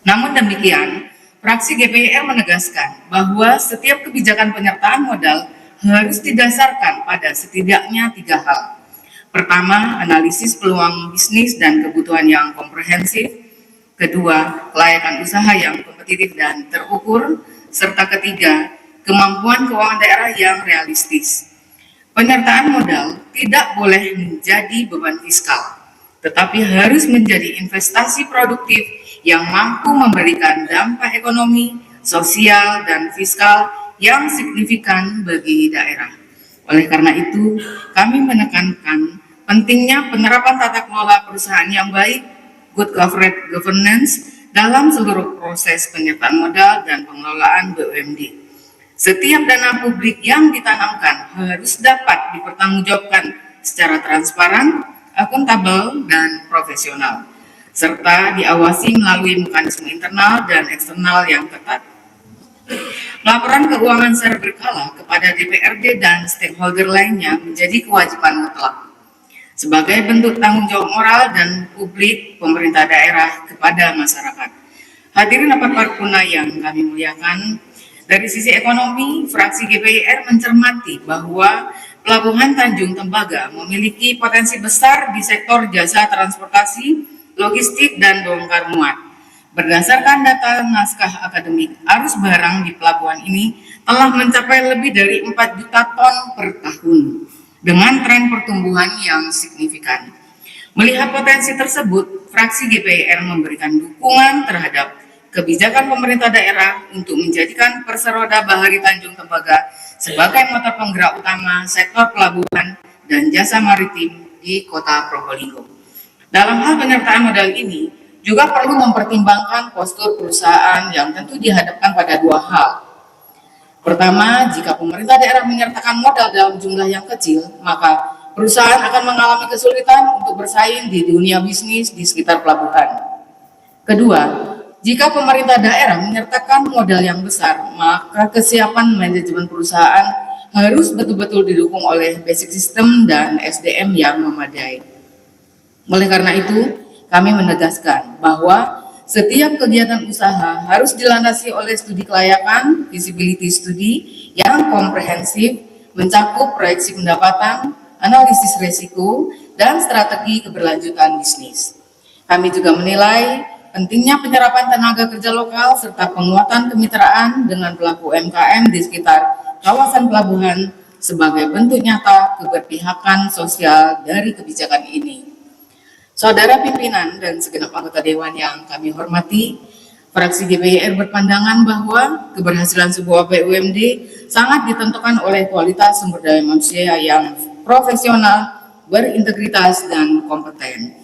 Namun demikian, fraksi GPIR menegaskan bahwa setiap kebijakan penyertaan modal harus didasarkan pada setidaknya 3 hal. Pertama, analisis peluang bisnis dan kebutuhan yang komprehensif. Kedua, kelayakan usaha yang kompetitif dan terukur. Serta ketiga, kemampuan keuangan daerah yang realistis. Penyertaan modal tidak boleh menjadi beban fiskal, tetapi harus menjadi investasi produktif yang mampu memberikan dampak ekonomi, sosial, dan fiskal yang signifikan bagi daerah. Oleh karena itu, kami menekankan pentingnya penerapan tata kelola perusahaan yang baik, good corporate governance, dalam seluruh proses penyertaan modal dan pengelolaan BUMD. Setiap dana publik yang ditanamkan harus dapat dipertanggungjawabkan secara transparan, akuntabel, dan profesional, serta diawasi melalui mekanisme internal dan eksternal yang ketat. Laporan keuangan secara berkala kepada DPRD dan stakeholder lainnya menjadi kewajiban mutlak sebagai bentuk tanggung jawab moral dan publik pemerintah daerah kepada masyarakat. Hadirin rapat paripurna yang kami muliakan, dari sisi ekonomi, fraksi GPIR mencermati bahwa Pelabuhan Tanjung Tembaga memiliki potensi besar di sektor jasa transportasi, logistik, dan bongkar muat. Berdasarkan data naskah akademik, arus barang di pelabuhan ini telah mencapai lebih dari 4 juta ton per tahun, dengan tren pertumbuhan yang signifikan. Melihat potensi tersebut, fraksi GPIR memberikan dukungan terhadap kebijakan pemerintah daerah untuk menjadikan Perseroda Bahari Tanjung Tembaga sebagai motor penggerak utama sektor pelabuhan dan jasa maritim di Kota Probolinggo. Dalam hal penyertaan modal ini, juga perlu mempertimbangkan postur perusahaan yang tentu dihadapkan pada 2 hal. Pertama, jika pemerintah daerah menyertakan modal dalam jumlah yang kecil, maka perusahaan akan mengalami kesulitan untuk bersaing di dunia bisnis di sekitar pelabuhan. Kedua, jika pemerintah daerah menyertakan modal yang besar, maka kesiapan manajemen perusahaan harus betul-betul didukung oleh basic system dan SDM yang memadai. Oleh karena itu, kami menegaskan bahwa setiap kegiatan usaha harus dilandasi oleh studi kelayakan, feasibility study yang komprehensif, mencakup proyeksi pendapatan, analisis risiko, dan strategi keberlanjutan bisnis. Kami juga menilai pentingnya penyerapan tenaga kerja lokal serta penguatan kemitraan dengan pelaku UMKM di sekitar kawasan pelabuhan sebagai bentuk nyata keberpihakan sosial dari kebijakan ini. Saudara pimpinan dan segenap anggota Dewan yang kami hormati, fraksi GPIR berpandangan bahwa keberhasilan sebuah BUMD sangat ditentukan oleh kualitas sumber daya manusia yang profesional, berintegritas, dan kompeten.